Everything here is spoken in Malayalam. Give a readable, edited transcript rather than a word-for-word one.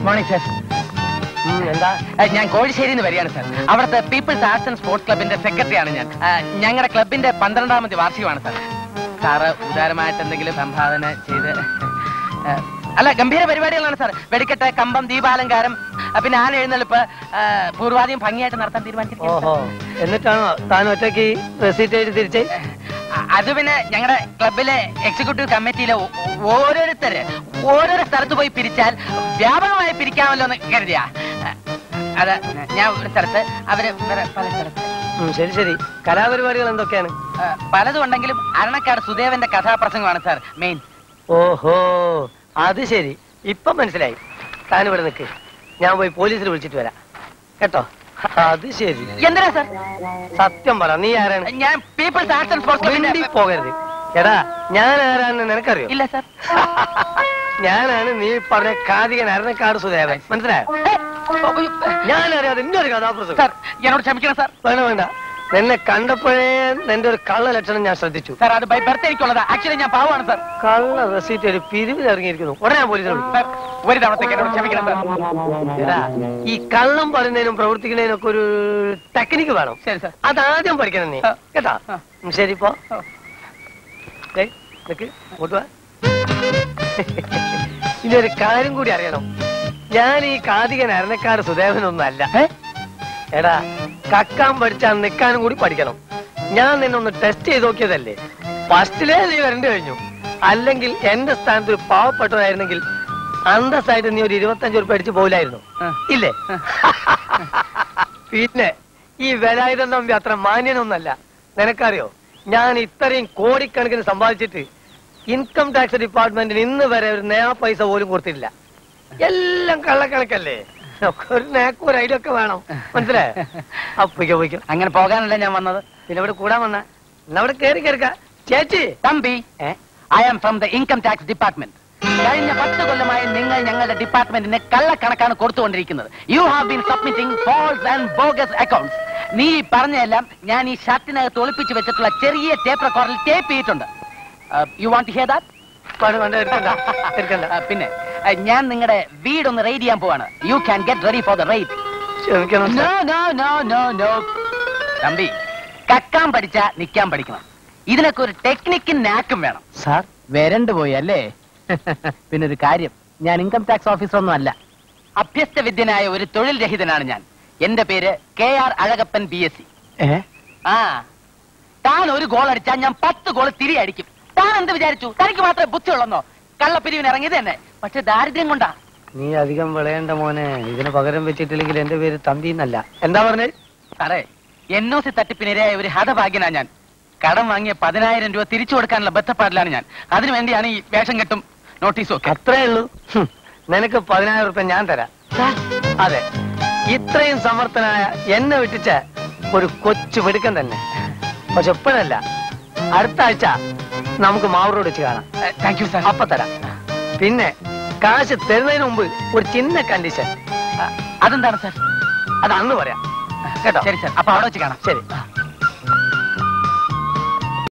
Morning sir. എന്താ? ഞാൻ കോഴിശ്ശേരിന്ന് വരികയാണ് സാർ. അവിടുത്തെ പീപ്പിൾസ് ആർട്സ് ആൻഡ് സ്പോർട്സ് ക്ലബിന്റെ സെക്രട്ടറിയാണ് ഞാൻ. ഞങ്ങളുടെ ക്ലബിന്റെ 12ാമത്തെ വാർഷികമാണ് സാർ. സാറ് ഉദാരമായിട്ട് എന്തെങ്കിലും സംഭാവന ചെയ്ത് അല്ല, ഗംഭീര പരിപാടികളാണ് സാർ. വെടിക്കെട്ട്, കമ്പം, ദീപാലങ്കാരം, പിന്നെ ആന എഴുന്നള്ളിപ്പ് പൂർവാധികം ഭംഗിയായിട്ട് നടത്താൻ തീരുമാനിച്ചിരിക്കുന്നു. എന്നിട്ടാണോ താൻ ഒറ്റയ്ക്ക് റെസീറ്റ് എഴുതി തിരിച്ചേ? അത് പിന്നെ ഞങ്ങളുടെ ക്ലബിലെ എക്സിക്യൂട്ടീവ് കമ്മിറ്റിയിലെ ഓരോരോ സ്ഥലത്ത് പോയി പിരിച്ചാൽ വ്യാപകമായി പിരിക്കാമല്ലോ എന്ന് കരുതിയാ. അത് ഞാൻ ഒരു സ്ഥലത്ത്, അവര് പല സ്ഥലത്ത്. ശരി ശരി. കലാപരിപാടികൾ എന്തൊക്കെയാണ്? പലതും ഉണ്ടെങ്കിലും അരണക്കാട് സുദേവന്റെ കഥാപ്രസംഗമാണ് സാർ മെയിൻ. ഓഹോ, അത് ശരി. ഇപ്പൊ മനസ്സിലായി. താനിവിടെ നിൽക്ക്, ഞാൻ പോയി പോലീസിൽ വിളിച്ചിട്ട് വരാം കേട്ടോ. അത് ശരി. എന്തിനാ സാർ? സത്യം പറ, നീ ആരാണ്? ഞാൻ പീപ്പിൾസ് ആർട്സ് ആൻഡ് സ്പോർട്സ് ക്ലബിന്റെ. പോകരുത്. എടാ, ഞാൻ ആരാണെന്ന് നിനക്കറിയോ? ഇല്ല സാർ. ഞാനാണ് നീ പറഞ്ഞ കാതികൻ അരണക്കാട് സുദേവൻ. മനസ്സിലായോ? ഞാനറിയാതെ ഇന്നൊരു കഥാപ്രസംഗം. സാർ, എന്നോട് ക്ഷമിക്കണം സാർ. വേണ്ട വേണ്ട, നിന്നെ കണ്ടപ്പോഴേ നിന്റെ ഒരു കള്ള ലക്ഷണം ഞാൻ ശ്രദ്ധിച്ചു. സാർ, അത് ബൈ ബർത്ത് എനിക്കുള്ളതാ. ആക്ച്വലി ഞാൻ പാവമാണ് സാർ. കള്ള റെസീറ്റ് ഒരു പിരിവിൽ ഇറങ്ങിയിരിക്കുന്നു. ഉടനെ പോലീസിനെ വിളിക്കും. ഒരു തവണത്തേക്ക് എന്നോട് ക്ഷമിക്കണം സാർ. എടാ, ഈ കള്ളം പറയുന്നതിനും പ്രവർത്തിക്കുന്നതിനും ഒക്കെ ഒരു ടെക്നിക്ക് വേണം. ശരി സാർ. അതാദ്യം പഠിക്കണം നീ കേട്ടാ. ശരി, ഇപ്പോ ഇനി ഒരു കാര്യം കൂടി അറിയണം. ഞാൻ ഈ കാതികൻ അരണക്കാട് സുദേവനൊന്നും അല്ല. എടാ, കക്കാൻ പഠിച്ചാൽ നിൽക്കാനും കൂടി പഠിക്കണം. ഞാൻ നിന്നൊന്ന് ടെസ്റ്റ് ചെയ്ത് നോക്കിയതല്ലേ. ഫസ്റ്റിലേ നീ വരേണ്ടി കഴിഞ്ഞു. അല്ലെങ്കിൽ എന്റെ സ്ഥാനത്ത് ഒരു പാവപ്പെട്ടതായിരുന്നെങ്കിൽ അന്തസ്സായിട്ട് നീ ഒരു 25 ഉറുപ്പിക അടിച്ചു പോയില്ലായിരുന്നു, ഇല്ലേ? പിന്നെ ഈ വേലായുധൻ തമ്പി അത്ര മാന്യനൊന്നല്ല. നിനക്കറിയോ, ഞാൻ ഇത്രയും കോടിക്കണക്കിന് സമ്പാദിച്ചിട്ട് ഇൻകം ടാക്സ് ഡിപ്പാർട്ട്മെന്റിന് ഇന്ന് വരെ ഒരു നയാ പൈസ പോലും കൊടുത്തിട്ടില്ല. എല്ലാം കള്ളക്കണക്കല്ലേ. ഒരു നാക്കും ഒരു ഐഡിയ ഒക്കെ വേണം. മനസ്സിലായോ? അപ്പൊയ്ക്കോ പോയിക്കോ. അങ്ങനെ പോകാനല്ല ഞാൻ വന്നത്. പിന്നെ ഇവിടെ കൂടാൻ വന്ന അവിടെ കയറി കയറിക്ക. ചേച്ചി തമ്പി, I am from the income tax department. കഴിഞ്ഞ 10 കൊല്ലമായി നിങ്ങൾ ഞങ്ങളുടെ ഡിപ്പാർട്ട്മെന്റിന് കള്ളക്കണക്കാണ് കൊടുത്തുകൊണ്ടിരിക്കുന്നത്. You have been submitting false and bogus accounts. നീ പറഞ്ഞതെല്ലാം ഞാൻ ഈ ഷർട്ടിനകത്ത് ഒളിപ്പിച്ചു വെച്ചിട്ടുള്ള ചെറിയ ടേപ്പ് റെക്കോർഡിൽ ടേപ്പ് ചെയ്തിട്ടുണ്ട്. You want to hear that? പിന്നെ ഞാൻ നിങ്ങളുടെ വീടൊന്ന് റെയ്ഡ് ചെയ്യാൻ പോവാണ്. You can get ready for the raid. തമ്പി, കക്കാൻ പഠിച്ചാ നിക്കാൻ പഠിക്കണം. ഇതിനൊക്കെ ഒരു ടെക്നിക്കും നാക്കും വേണം. സാർ, വരണ്ടു പോയി അല്ലേ? പിന്നെ ഒരു കാര്യം, ഞാൻ ഇൻകം ടാക്സ് ഓഫീസർ ഒന്നും അല്ല. അഭ്യസ്ത വിദ്യനായ ഒരു തൊഴിൽ രഹിതനാണ് ഞാൻ. എന്റെ പേര് KR അഴകപ്പൻ BSc. താൻ ഒരു ഗോൾ അടിച്ചാൽ ഞാൻ 10 ഗോൾ തിരിയടിക്കും. താൻ എന്ത് വിചാരിച്ചു? തനിക്ക് മാത്രമേ ബുദ്ധിയുള്ളെന്നോ? കള്ളപ്പിരിവിന് ഇറങ്ങിയത് തന്നെ, പക്ഷെ ദാരിദ്ര്യം കൊണ്ടാ. നീ അധികം വിളയേണ്ട മോനെ. ഇതിന് പകരം വെച്ചിട്ടില്ലെങ്കിൽ എന്റെ പേര് തമ്പി എന്നല്ല. എന്താ പറഞ്ഞേ? സാറേ, NOC തട്ടിപ്പിനിരയായ ഒരു ഹതഭാഗ്യനാ ഞാൻ. കടം വാങ്ങിയ 10,000 രൂപ തിരിച്ചു കൊടുക്കാനുള്ള ബന്ധപ്പാടിലാണ് ഞാൻ. അതിനുവേണ്ടിയാണ് ഈ വേഷം കെട്ടും നോട്ടീസും ഒക്കെ. അത്രേ ഉള്ളൂ. നിനക്ക് 10,000 രൂപ ഞാൻ തരാം. അതെ, ഇത്രയും സമർത്ഥനായ എന്നെ വിട്ടിച്ച ഒരു കൊച്ചു വെടുക്കൻ തന്നെ. പക്ഷെ എപ്പോഴല്ല, അടുത്ത ആഴ്ച നമുക്ക് മാവൂരോട് വെച്ച് കാണാം. Thank you sir. അപ്പൊ തരാം. പിന്നെ കാശ് തരുന്നതിന് മുമ്പ് ഒരു ചിന്ന കണ്ടീഷൻ. അതെന്താണ് സാർ? അത് അന്ന് പറയാം കേട്ടോ. ശരി സാർ, അപ്പൊ അവിടെ വെച്ച് കാണാം. ശരി.